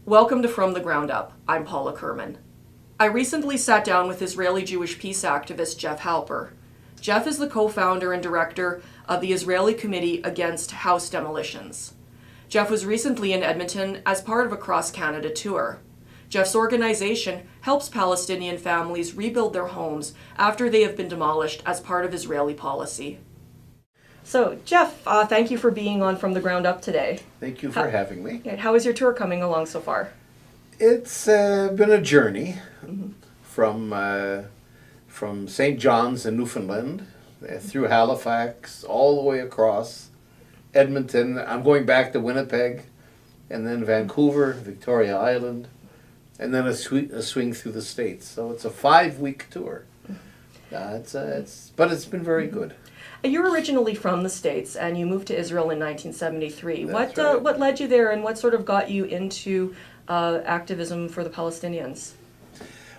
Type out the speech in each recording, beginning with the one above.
Welcome to From the Ground Up. I'm Paula Kirman. I recently sat down with Israeli Jewish peace activist Jeff Halper. Jeff is the co-founder and director of the Israeli Committee Against House Demolitions. Jeff was recently in Edmonton as part of a cross-Canada tour. Jeff's organization helps Palestinian families rebuild their homes after they have been demolished as part of Israeli policy. So, Jeff, thank you for being on From the Ground Up today. Thank you for having me. How is your tour coming along so far? It's been a journey from St. John's in Newfoundland through Halifax, all the way across Edmonton. I'm going back to Winnipeg, and then Vancouver, Victoria Island, and then a swing through the States. So it's a 5-week tour. But it's been very good. You're originally from the States, and you moved to Israel in 1973. That's right. What led you there, and what sort of got you into activism for the Palestinians?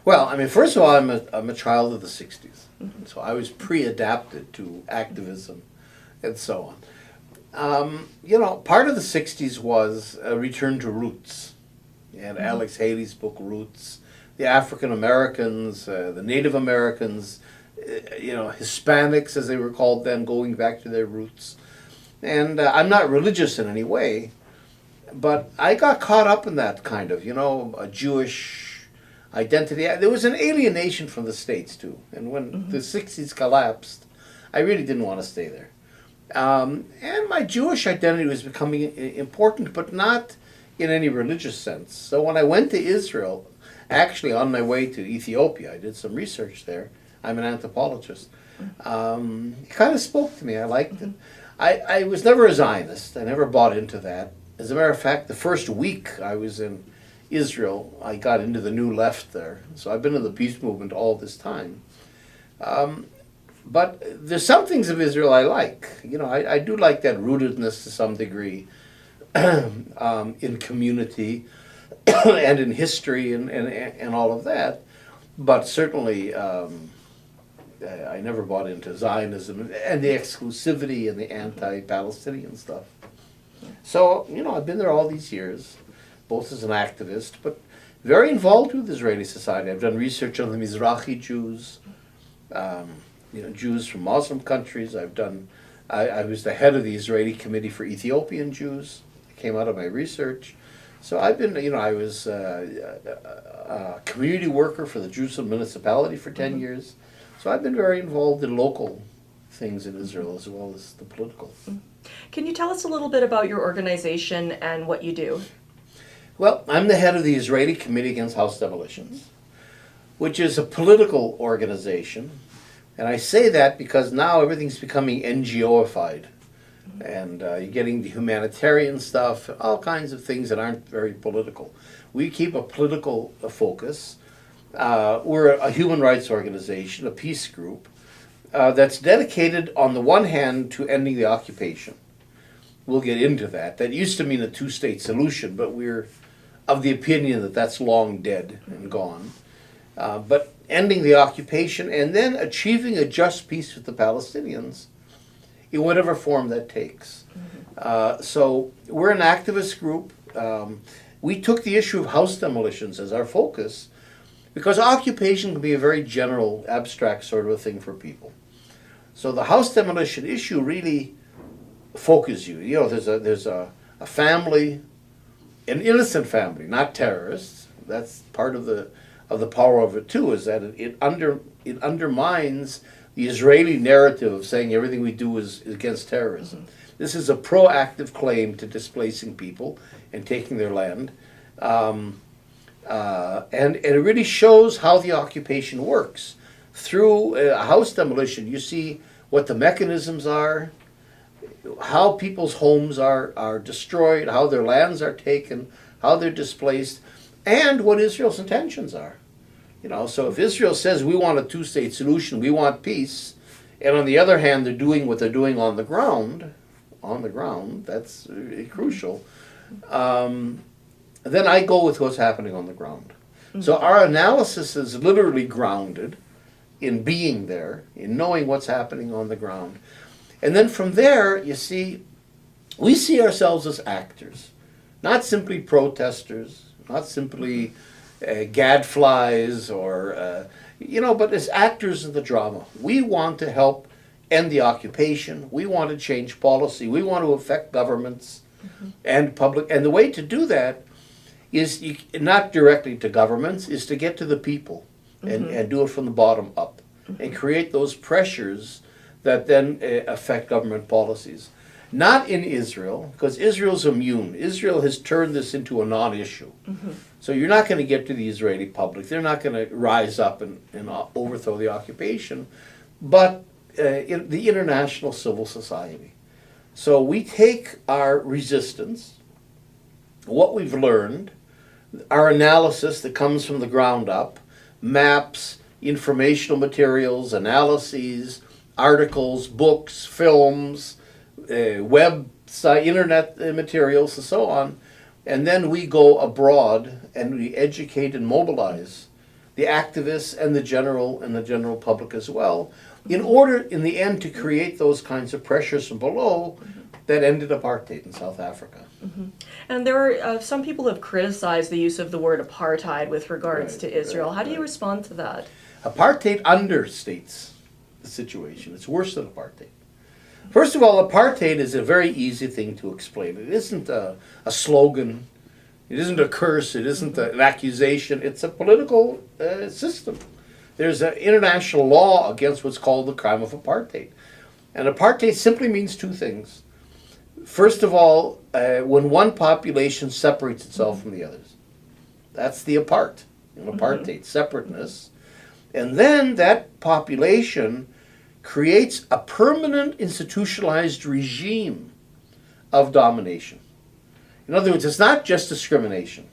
Well, I mean, first of all, I'm a child of the 60s. So I was pre-adapted to activism and so on. Part of the 60s was a return to roots. And Alex Haley's book, Roots, the African Americans, the Native Americans, Hispanics, as they were called then, going back to their roots. And I'm not religious in any way, but I got caught up in that kind of, a Jewish identity. There was an alienation from the States, too. And when the 60s collapsed, I really didn't want to stay there. And my Jewish identity was becoming important, but not in any religious sense. So when I went to Israel, actually on my way to Ethiopia, I did some research there. I'm an anthropologist. It kind of spoke to me. I liked it. I was never a Zionist. I never bought into that. As a matter of fact, the first week I was in Israel, I got into the New Left there. So I've been in the peace movement all this time. But there's some things of Israel I like. I do like that rootedness to some degree in community and in history and all of that. But certainly I never bought into Zionism and the exclusivity and the anti-Palestinian stuff. So, I've been there all these years, both as an activist, but very involved with Israeli society. I've done research on the Mizrahi Jews, Jews from Muslim countries. I was the head of the Israeli Committee for Ethiopian Jews. It came out of my research. So I've been, I was a community worker for the Jerusalem municipality for 10 years. So I've been very involved in local things in Israel as well as the political. Can you tell us a little bit about your organization and what you do? Well, I'm the head of the Israeli Committee Against House Demolitions, which is a political organization. And I say that because now everything's becoming NGO-ified. And you're getting the humanitarian stuff, all kinds of things that aren't very political. We keep a political focus. We're a human rights organization, a peace group, that's dedicated on the one hand to ending the occupation. We'll get into that. That used to mean a two-state solution, but we're of the opinion that that's long dead and gone. But ending the occupation and then achieving a just peace with the Palestinians in whatever form that takes. So we're an activist group. We took the issue of house demolitions as our focus because occupation can be a very general, abstract sort of a thing for people. So the house demolition issue really focuses you. There's a family, an innocent family, not terrorists. That's part of the power of it too, is that it undermines the Israeli narrative of saying everything we do is against terrorism. This is a proactive claim to displacing people and taking their land. And it really shows how the occupation works. Through a house demolition, you see what the mechanisms are, how people's homes are destroyed, how their lands are taken, how they're displaced, and what Israel's intentions are. So if Israel says we want a two-state solution, we want peace, and on the other hand they're doing what they're doing on the ground, that's crucial, then I go with what's happening on the ground. So our analysis is literally grounded in being there, in knowing what's happening on the ground. And then from there, you see, we see ourselves as actors, not simply protesters, not simply gadflies or, but as actors in the drama. We want to help end the occupation. We want to change policy. We want to affect governments and public. And the way to do that is not directly to governments, is to get to the people and do it from the bottom up and create those pressures that then affect government policies. Not in Israel, because Israel's immune. Israel has turned this into a non-issue. So you're not going to get to the Israeli public. They're not going to rise up and overthrow the occupation. But in the international civil society. So we take our resistance, what we've learned, our analysis that comes from the ground up, maps, informational materials, analyses, articles, books, films, website, internet materials, and so on. And then we go abroad and we educate and mobilize the activists and the general public as well, in order, in the end, to create those kinds of pressures from below that ended apartheid in South Africa. And there are some people have criticized the use of the word apartheid with regards to Israel. How do you respond to that? Apartheid understates the situation. It's worse than apartheid. First of all, apartheid is a very easy thing to explain. It isn't a slogan. It isn't a curse. It isn't an accusation. It's a political system. There's an international law against what's called the crime of apartheid. And apartheid simply means two things. First of all, when one population separates itself from the others. That's the apart in apartheid, separateness. And then that population creates a permanent institutionalized regime of domination. In other words, it's not just discrimination,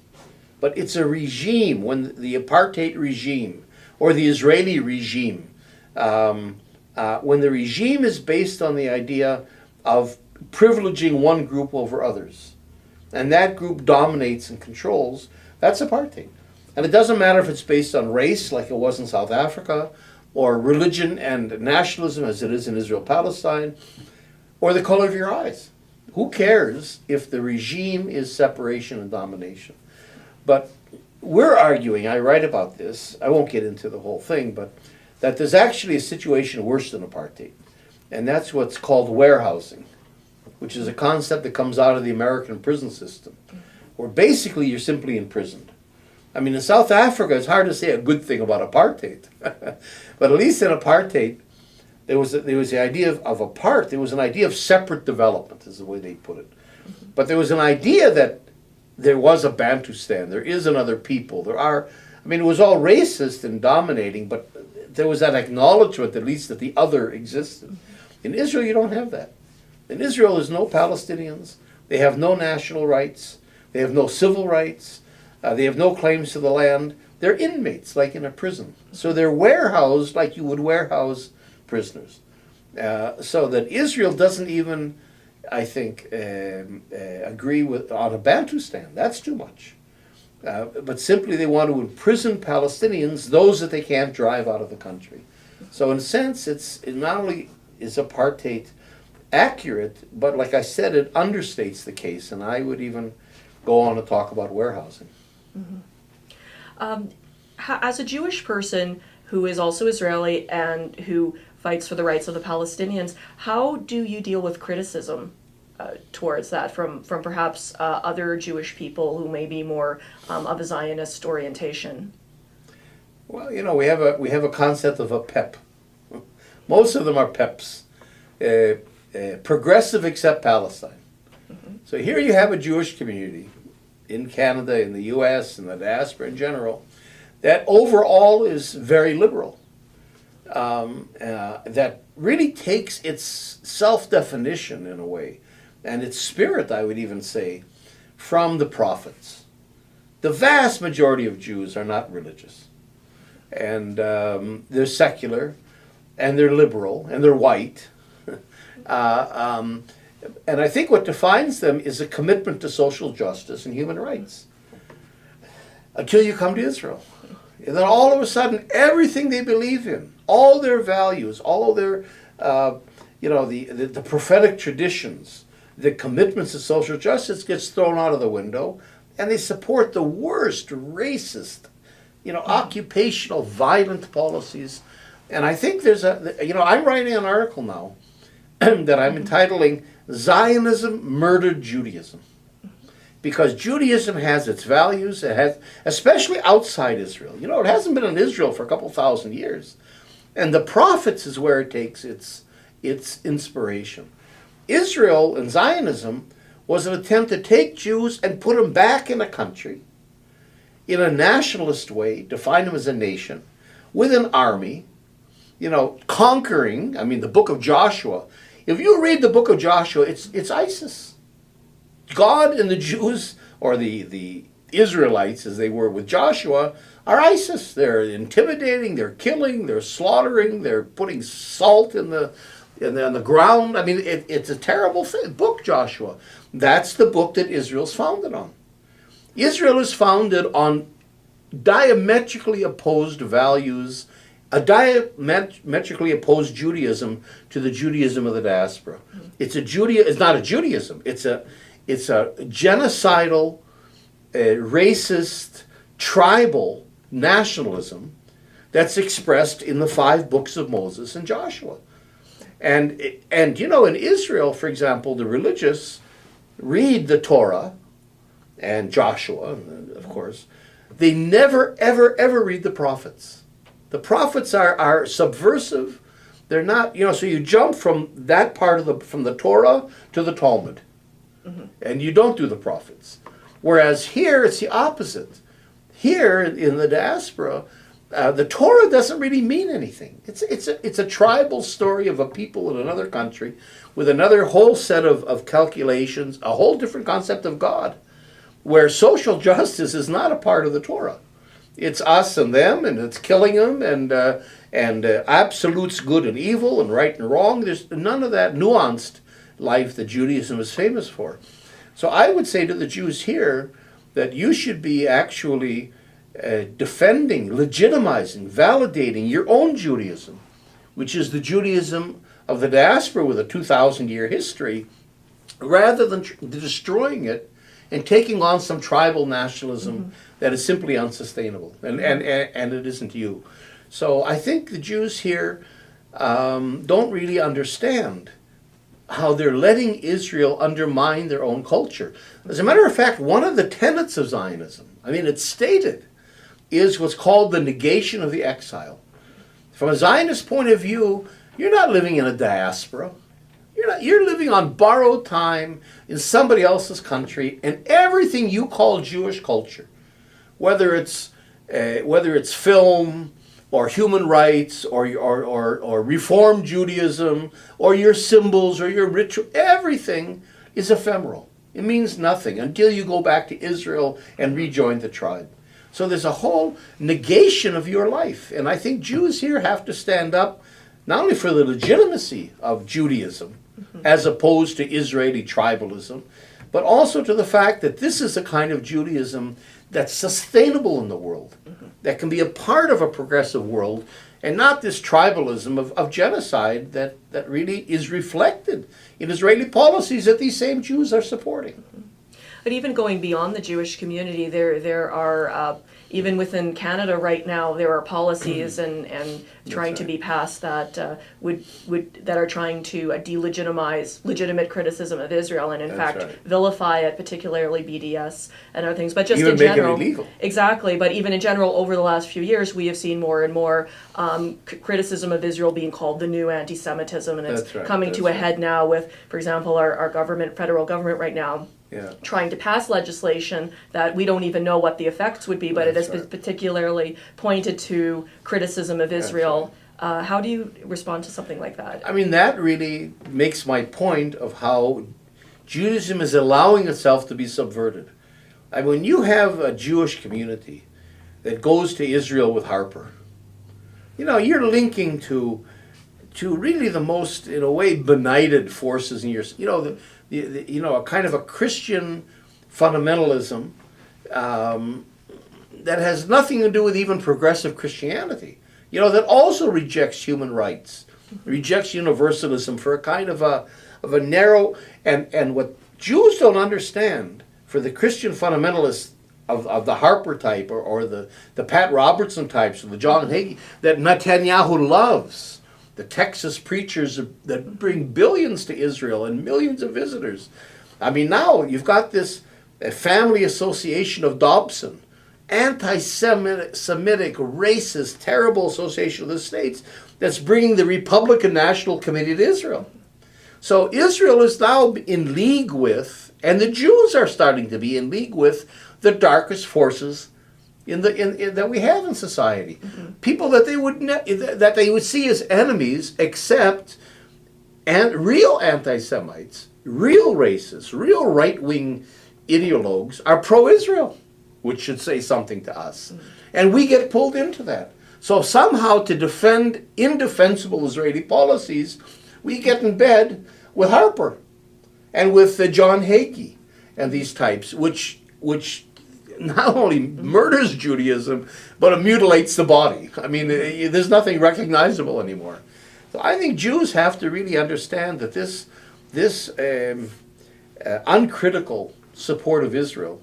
but it's a regime. When the apartheid regime or the Israeli regime, when the regime is based on the idea of privileging one group over others, and that group dominates and controls, that's apartheid. And it doesn't matter if it's based on race, like it was in South Africa, or religion and nationalism, as it is in Israel-Palestine, or the color of your eyes. Who cares if the regime is separation and domination? But we're arguing, I write about this, I won't get into the whole thing, but that there's actually a situation worse than apartheid. And that's what's called warehousing, which is a concept that comes out of the American prison system, where basically you're simply imprisoned. I mean, in South Africa, it's hard to say a good thing about apartheid. But at least in apartheid, there was the idea there was an idea of separate development, is the way they put it. But there was an idea that there was a Bantustan, there is another people, it was all racist and dominating, but there was that acknowledgement, at least, that the other existed. In Israel, you don't have that. In Israel, there's no Palestinians, they have no national rights, they have no civil rights, they have no claims to the land. They're inmates, like in a prison. So they're warehoused like you would warehouse prisoners. So that Israel doesn't even, I think, agree on a Bantustan. That's too much. But simply they want to imprison Palestinians, those that they can't drive out of the country. So in a sense, it not only is apartheid accurate, but like I said, it understates the case. And I would even go on to talk about warehousing. As a Jewish person who is also Israeli and who fights for the rights of the Palestinians, how do you deal with criticism towards that from perhaps other Jewish people who may be more of a Zionist orientation? Well, we have a concept of a PEP. Most of them are PEPs, progressive except Palestine. So here you have a Jewish community in Canada, in the U.S., and the diaspora in general, that overall is very liberal, that really takes its self-definition in a way, and its spirit, I would even say, from the prophets. The vast majority of Jews are not religious, and they're secular, and they're liberal, and they're white. And I think what defines them is a commitment to social justice and human rights. Until you come to Israel. And then all of a sudden, everything they believe in, all their values, all their, the prophetic traditions, the commitments to social justice gets thrown out of the window, and they support the worst racist, occupational violent policies. And I think there's I'm writing an article now that I'm entitling Zionism Murdered Judaism. Because Judaism has its values, it has, especially outside Israel. It hasn't been in Israel for a couple thousand years. And the prophets is where it takes its inspiration. Israel and Zionism was an attempt to take Jews and put them back in a country in a nationalist way, define them as a nation, with an army, conquering. I mean, the book of Joshua. If you read the book of Joshua, it's ISIS. God and the Jews, or the Israelites as they were with Joshua, are ISIS. They're intimidating, they're killing, they're slaughtering, they're putting salt on the ground. I mean, it's a terrible book, Joshua. That's the book that Israel's founded on. Israel is founded on diametrically opposed values, a diametrically opposed Judaism to the Judaism of the diaspora. It's not a Judaism. It's a genocidal, racist, tribal nationalism that's expressed in the 5 books of Moses and Joshua. And in Israel, for example, the religious read the Torah and Joshua, of course. They never, ever, ever read the prophets. The prophets are subversive. They're not, so you jump from that part from the Torah to the Talmud. And you don't do the prophets. Whereas here, it's the opposite. Here, in the diaspora, the Torah doesn't really mean anything. It's a tribal story of a people in another country with another whole set of calculations, a whole different concept of God, where social justice is not a part of the Torah. It's us and them, and it's killing them, and absolutes good and evil, and right and wrong. There's none of that nuanced life that Judaism is famous for. So I would say to the Jews here that you should be actually defending, legitimizing, validating your own Judaism, which is the Judaism of the diaspora with a 2,000-year history, rather than destroying it and taking on some tribal nationalism that is simply unsustainable. And it isn't you. So I think the Jews here don't really understand how they're letting Israel undermine their own culture. As a matter of fact, one of the tenets of Zionism, it's stated, is what's called the negation of the exile. From a Zionist point of view, you're not living in a diaspora. You're living on borrowed time in somebody else's country, and everything you call Jewish culture, whether it's film, or human rights, or Reform Judaism, or your symbols, or your ritual, everything is ephemeral. It means nothing until you go back to Israel and rejoin the tribe. So there's a whole negation of your life. And I think Jews here have to stand up not only for the legitimacy of Judaism, as opposed to Israeli tribalism, but also to the fact that this is a kind of Judaism that's sustainable in the world, that can be a part of a progressive world, and not this tribalism of genocide that really is reflected in Israeli policies that these same Jews are supporting. But even going beyond the Jewish community, there are even within Canada right now, there are policies and trying to be passed that that are trying to delegitimize legitimate criticism of Israel, and in fact vilify it, particularly BDS and other things. But just even in general, make it illegal. Exactly. But even in general, over the last few years, we have seen more and more criticism of Israel being called the new anti-Semitism, and it's coming to a head now with, for example, our government, federal government right now, trying to pass legislation that we don't even know what the effects would be, but it has been particularly pointed to criticism of Israel. How do you respond to something like that? That really makes my point of how Judaism is allowing itself to be subverted. When you have a Jewish community that goes to Israel with Harper, you're linking to really the most, in a way, benighted forces in your, a kind of a Christian fundamentalism that has nothing to do with even progressive Christianity, that also rejects human rights, rejects universalism for a kind of a narrow, and what Jews don't understand, for the Christian fundamentalists of the Harper type or the Pat Robertson types or the John Hagee that Netanyahu loves, the Texas preachers that bring billions to Israel and millions of visitors. I mean, now you've got this family association of Dobson, anti-Semitic, racist, terrible association of the states that's bringing the Republican National Committee to Israel. So Israel is now in league with, and the Jews are starting to be in league with, the darkest forces that we have in society. People that they would see as enemies, except real anti-Semites, real racists, real right-wing ideologues are pro-Israel, which should say something to us. And we get pulled into that. So somehow to defend indefensible Israeli policies, we get in bed with Harper and with John Hagee and these types, which not only murders Judaism, but it mutilates the body. I mean, there's nothing recognizable anymore. So I think Jews have to really understand that this uncritical support of Israel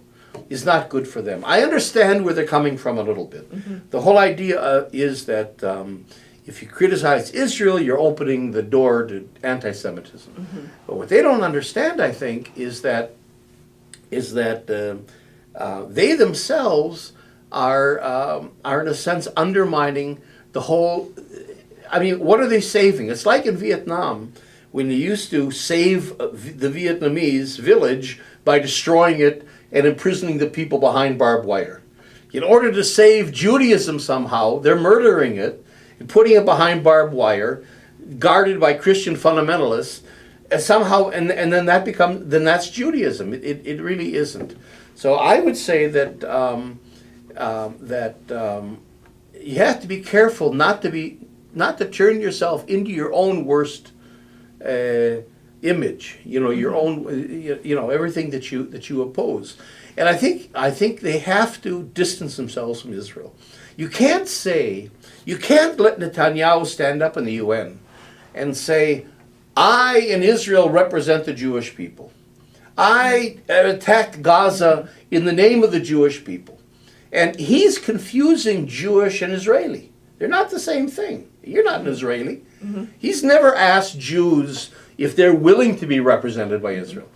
is not good for them. I understand where they're coming from a little bit. The whole idea is that if you criticize Israel, you're opening the door to anti-Semitism. But what they don't understand, I think, is that they themselves are in a sense undermining the whole. I mean, what are they saving? It's like in Vietnam when they used to save the Vietnamese village by destroying it and imprisoning the people behind barbed wire. In order to save Judaism somehow, they're murdering it and putting it behind barbed wire, guarded by Christian fundamentalists, and somehow, and then that's Judaism. It really isn't. So I would say that you have to be careful not to turn yourself into your own worst image. Your own. Everything that you oppose. And I think they have to distance themselves from Israel. You can't let Netanyahu stand up in the UN and say, I in Israel represent the Jewish people. I attacked Gaza in the name of the Jewish people. And he's confusing Jewish and Israeli. They're not the same thing. You're not an Israeli. He's never asked Jews if they're willing to be represented by Israel.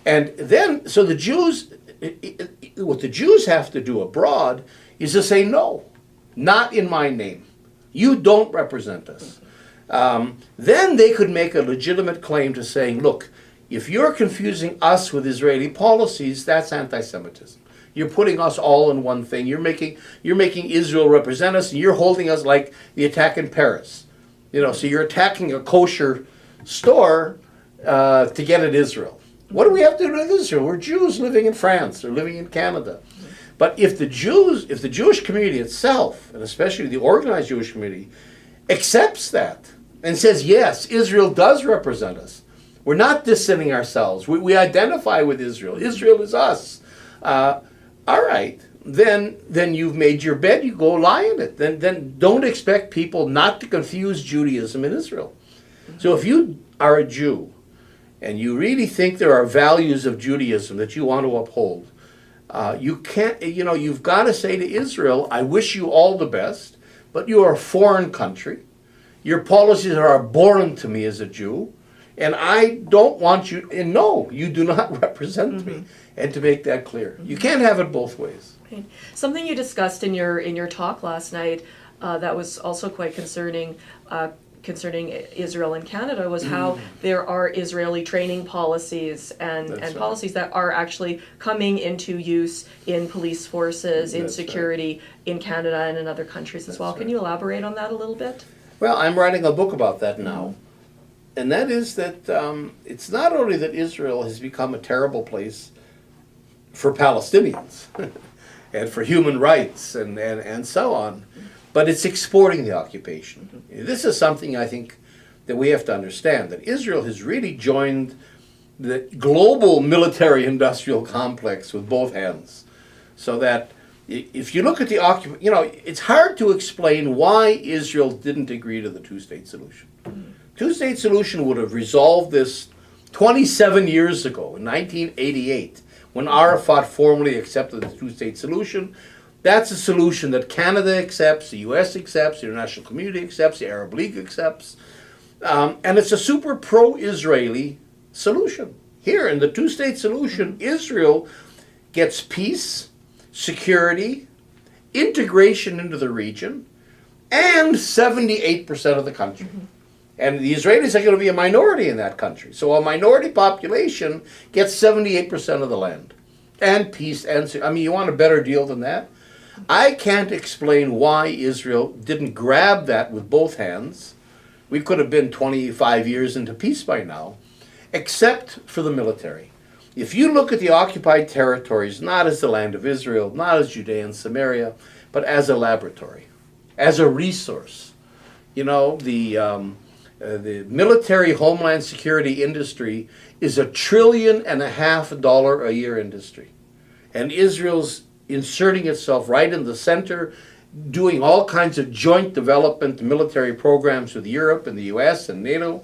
And then, so the Jews, what the Jews have to do abroad is to say, no, not in my name. You don't represent us. Then they could make a legitimate claim to saying, look, if you're confusing us with Israeli policies, that's anti-Semitism. You're putting us all in one thing. You're making Israel represent us, and you're holding us like the attack in Paris. So you're attacking a kosher store to get at Israel. What do we have to do with Israel? We're Jews living in France or living in Canada. But if the Jewish community itself, and especially the organized Jewish community, accepts that and says, yes, Israel does represent us. We're not distancing ourselves. We identify with Israel. Israel is us. All right. Then you've made your bed. You go lie in it. Then don't expect people not to confuse Judaism and Israel. So if you are a Jew and you really think there are values of Judaism that you want to uphold, you can't. You've got to say to Israel, I wish you all the best, but you are a foreign country. Your policies are abhorrent to me as a Jew. And I don't want you, and no, you do not represent me. And to make that clear, you can't have it both ways. Right. Something you discussed in your talk last night that was also quite concerning Israel and Canada was how there are Israeli training policies and policies that are actually coming into use in police forces, in security in Canada and in other countries as well. Can you elaborate on that a little bit? Well, I'm writing a book about that now. And that is that it's not only that Israel has become a terrible place for Palestinians and for human rights and so on, but it's exporting the occupation. This is something I think that we have to understand, that Israel has really joined the global military-industrial complex with both hands. So that if you look at the occupation, it's hard to explain why Israel didn't agree to the two-state solution. Two-state solution would have resolved this 27 years ago, in 1988, When Arafat formally accepted the two-state solution, that's a solution that Canada accepts, the US accepts, the international community accepts, the Arab League accepts. And it's a super pro-Israeli solution. Here, in the two-state solution, Israel gets peace, security, integration into the region, and 78% of the country. And the Israelis are going to be a minority in that country. So a minority population gets 78% of the land. And peace, and I mean, you want a better deal than that? I can't explain why Israel didn't grab that with both hands. We could have been 25 years into peace by now, except for the military. If you look at the occupied territories, not as the land of Israel, not as Judea and Samaria, but as a laboratory, as a resource. You know, the military homeland security industry is $1.5 trillion a year industry. And Israel's inserting itself right in the center, doing all kinds of joint development military programs with Europe and the US and NATO.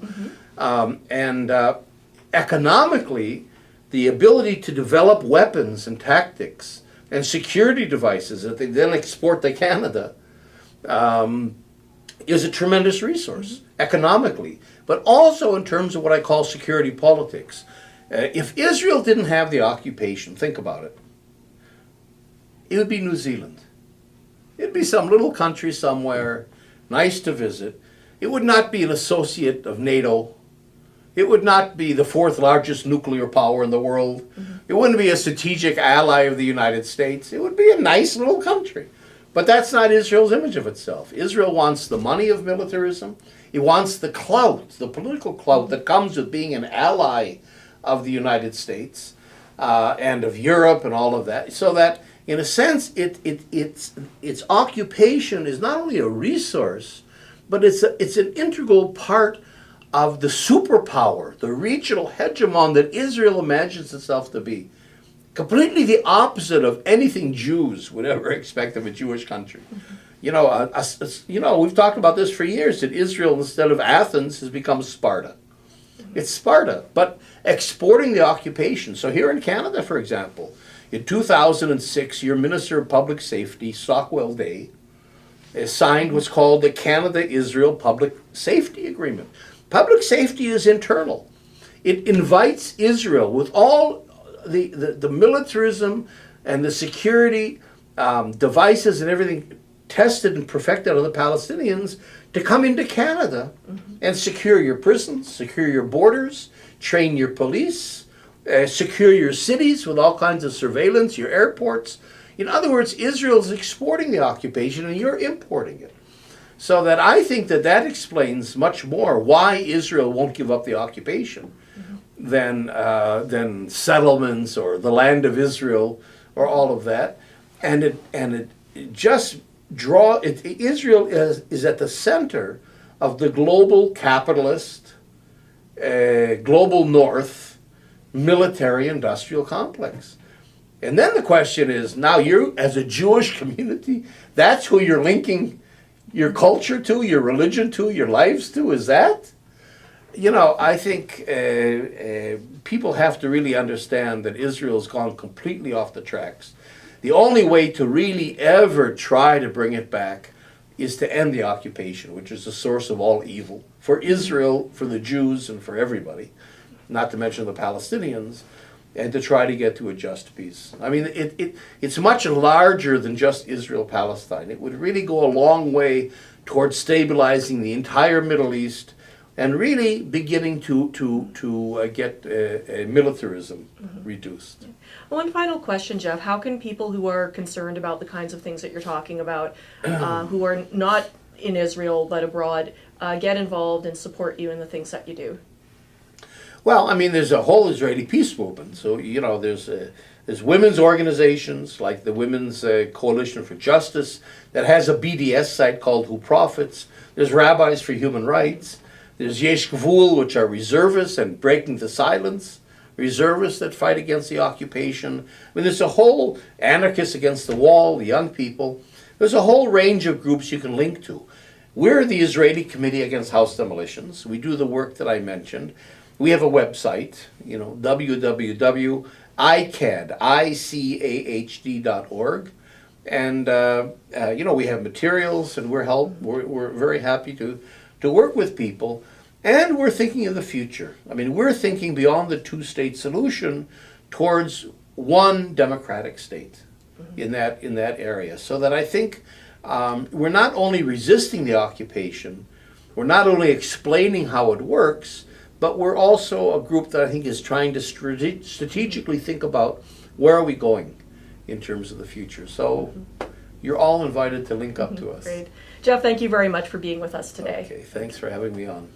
Economically, the ability to develop weapons and tactics and security devices that they then export to Canada is a tremendous resource, economically, but also in terms of what I call security politics. If Israel didn't have the occupation, think about it, it would be New Zealand. It'd be some little country somewhere, nice to visit. It would not be an associate of NATO. It would not be the fourth largest nuclear power in the world. It wouldn't be a strategic ally of the United States. It would be a nice little country. But that's not Israel's image of itself. Israel wants the money of militarism. It wants the clout, the political clout that comes with being an ally of the United States and of Europe and all of that. So that, in a sense, its occupation is not only a resource, but it's an integral part of the superpower, the regional hegemon that Israel imagines itself to be. Completely the opposite of anything Jews would ever expect of a Jewish country. You know, we've talked about this for years, that Israel, instead of Athens, has become Sparta. It's Sparta, but exporting the occupation. So here in Canada, for example, in 2006, your Minister of Public Safety, Stockwell Day, signed what's called the Canada-Israel Public Safety Agreement. Public safety is internal. It invites Israel, with all the militarism and the security devices and everything tested and perfected on the Palestinians, to come into Canada and secure your prisons, secure your borders, train your police, secure your cities with all kinds of surveillance, your airports. In other words, Israel's exporting the occupation and you're importing it. So that I think that explains much more why Israel won't give up the occupation than settlements or the land of Israel or all of that. And it just Israel is at the center of the global capitalist, global north military industrial complex. And then the question is, now you as a Jewish community, that's who you're linking your culture to, your religion to, your lives to, is that? You know, I think people have to really understand that Israel's gone completely off the tracks. The only way to really ever try to bring it back is to end the occupation, which is the source of all evil, for Israel, for the Jews, and for everybody, not to mention the Palestinians, and to try to get to a just peace. I mean, it's much larger than just Israel-Palestine. It would really go a long way towards stabilizing the entire Middle East and really beginning to get militarism reduced. One final question, Jeff. How can people who are concerned about the kinds of things that you're talking about, who are not in Israel but abroad, get involved and support you in the things that you do? Well, I mean, there's a whole Israeli peace movement. So, you know, there's women's organizations like the Women's Coalition for Justice that has a BDS site called Who Profits. There's Rabbis for Human Rights. There's Yesh Gvul, which are reservists and breaking the silence, reservists that fight against the occupation. I mean, there's a whole Anarchists Against the Wall, the young people. There's a whole range of groups you can link to. We're the Israeli Committee Against House Demolitions. We do the work that I mentioned. We have a website, you know, www.antidemolitions.org. ICAHD, ICAHD.org. And, we have materials, and we're very happy to work with people. And we're thinking of the future. I mean, we're thinking beyond the two-state solution towards one democratic state in that area. So that I think we're not only resisting the occupation, we're not only explaining how it works, but we're also a group that I think is trying to strategically think about where are we going in terms of the future. So you're all invited to link up to us. Great. Jeff, thank you very much for being with us today. Okay, thanks for having me on.